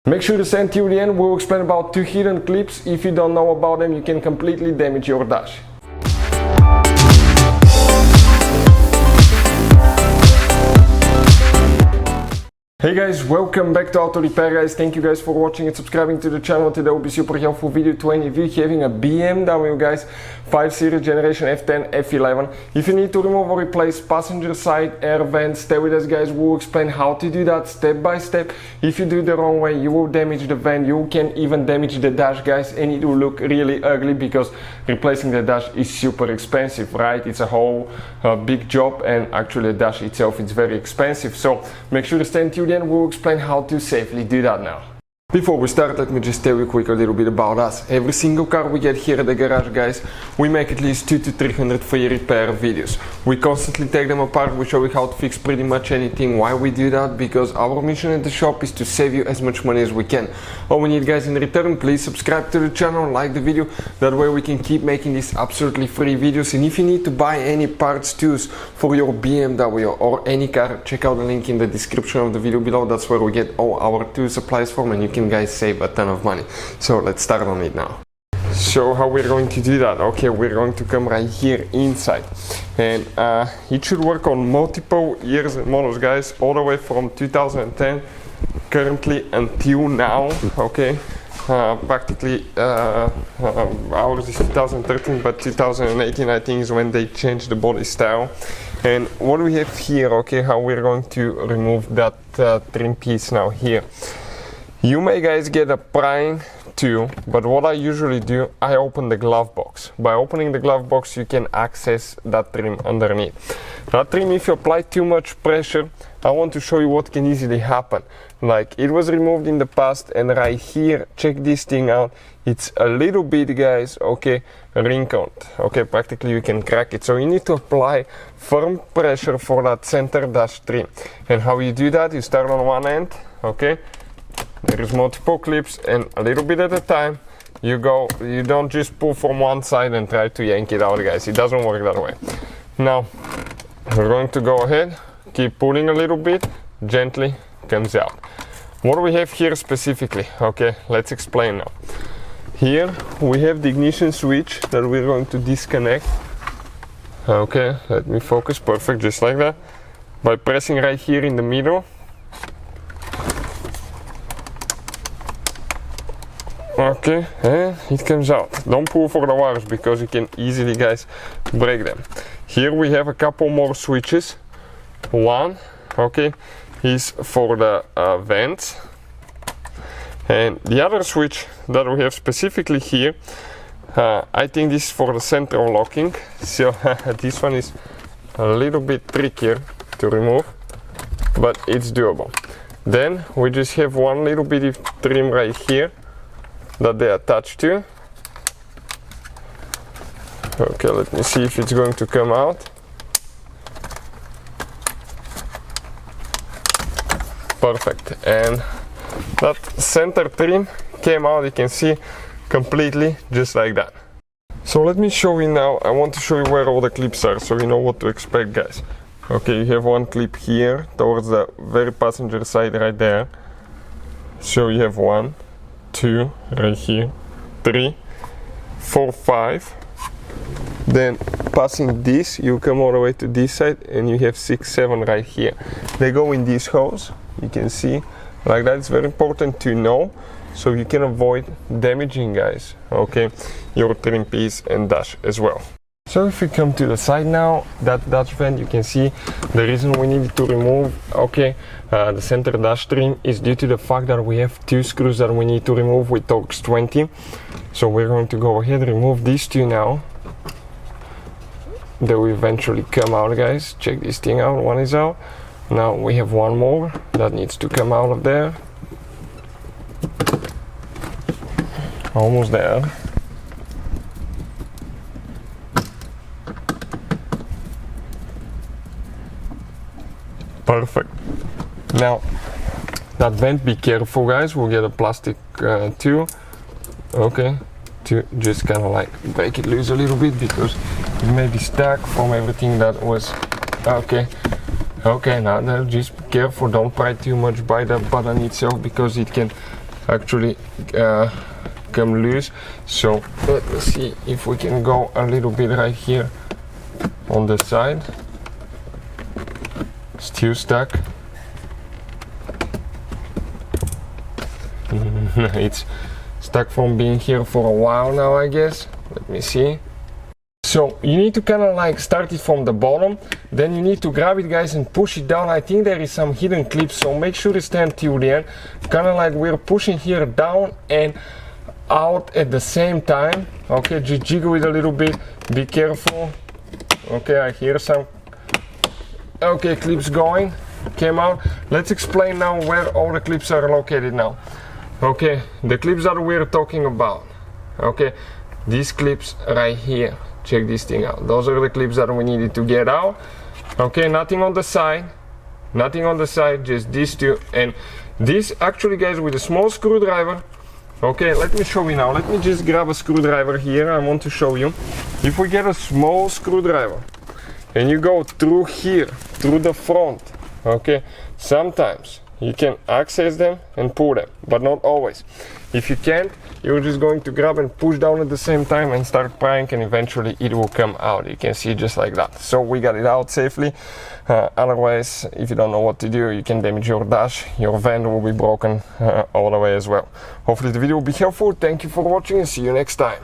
Make sure to stay till the end. We'll explain about 2 hidden clips. If you don't know about them, you can completely damage your dash. Hey guys, welcome back to Auto Repair guys. Thank you guys for watching and subscribing to the channel. Today will be super helpful video to any of you having a BMW guys 5 Series generation F10 F11. If you need to remove or replace passenger side air vents, stay with us guys. We'll explain how to do that step by step. If you do the wrong way, you will damage the vent. You can even damage the dash guys, and it will look really ugly because replacing the dash is super expensive, right? It's a whole big job, and actually the dash itself is very expensive. So make sure to stay until the end. We'll explain how to safely do that now. Before we start, let me just tell you quick a little bit about us. Every single car we get here at the garage guys, we make at least 200 to 300 free repair videos. We constantly take them apart, we show you how to fix pretty much anything. Why we do that? Because our mission at the shop is to save you as much money as we can. All we need guys in return, please subscribe to the channel, like the video, that way we can keep making these absolutely free videos. And if you need to buy any parts tools for your BMW or any car, check out the link in the description of the video below. That's where we get all our tool supplies from, and you can guys save a ton of money. So let's start on it now. So how we're going to do that? Okay, we're going to come right here inside, and it should work on multiple years and models guys, all the way from 2010 currently until now. Okay, practically ours is 2013, but 2018 I think is when they changed the body style. And what we have here, okay, how we're going to remove that trim piece now here. You may guys get a prying tool, but what I usually do, I open the glove box. By opening the glove box, you can access that trim underneath. That trim, if you apply too much pressure, I want to show you what can easily happen. Like, it was removed in the past, and right here, check this thing out. It's a little bit, guys, okay, wrinkled. Okay, practically you can crack it. So you need to apply firm pressure for that center dash trim. And how you do that, you start on one end, okay? There is multiple clips, and a little bit at a time you go. You don't just pull from one side and try to yank it out guys, it doesn't work that way. Now we're going to go ahead, keep pulling a little bit, gently comes out. What do we have here specifically? Okay, let's explain now. Here we have the ignition switch that we're going to disconnect. Okay, let me focus, perfect, just like that, by pressing right here in the middle. Okay, and it comes out. Don't pull for the wires because you can easily guys break them. Here we have a couple more switches. One, okay, is for the vents, and the other switch that we have specifically here, I think this is for the central locking. So this one is a little bit trickier to remove, but it's doable. Then we just have one little bitty trim right here that they attach to. Okay, let me see if it's going to come out. Perfect, and that center trim came out, you can see, completely just like that. So let me show you now. I want to show you where all the clips are so you know what to expect guys. Okay, you have one clip here towards the very passenger side right there. So you have 1, 2 right here, 3, 4, 5. Then passing this, you come all the way to this side, and you have 6, 7 right here. They go in these holes, you can see like that. It's very important to know so you can avoid damaging guys, okay, your trim piece and dash as well. So if we come to the side now, that dash vent, you can see the reason we need to remove, okay, the center dash trim is due to the fact that we have 2 screws that we need to remove with Torx 20. So we're going to go ahead and remove these 2 now. They will eventually come out guys. Check this thing out, one is out. Now we have one more that needs to come out of there. Almost there. Perfect. Now that vent, be careful guys, we'll get a plastic tool, okay, to just kind of like break it loose a little bit because it may be stuck from everything that was, okay, Okay, now just be careful, don't pry too much by the button itself because it can actually come loose. So let me see if we can go a little bit right here on the side. Still stuck. It's stuck from being here for a while now, I guess. Let me see. So you need to kind of like start it from the bottom, then you need to grab it, guys, and push it down. I think there is some hidden clips, so make sure to stand till the end. Kind of like we're pushing here down and out at the same time. Okay, just jiggle it a little bit, be careful. Okay, I hear some. Okay, clips going, came out. Let's explain now where all the clips are located now. Okay, the clips that we're talking about. Okay, these clips right here. Check this thing out. Those are the clips that we needed to get out. Okay, nothing on the side. Nothing on the side, just these two. And this actually, guys, with a small screwdriver. Okay, let me show you now. Let me just grab a screwdriver here. I want to show you. If we get a small screwdriver and you go through here, through the front, okay, sometimes you can access them and pull them, but not always. If you can't, you're just going to grab and push down at the same time and start prying, and eventually it will come out. You can see just like that. So we got it out safely. Otherwise, if you don't know what to do, you can damage your dash. Your vent will be broken all the way as well. Hopefully the video will be helpful. Thank you for watching and see you next time.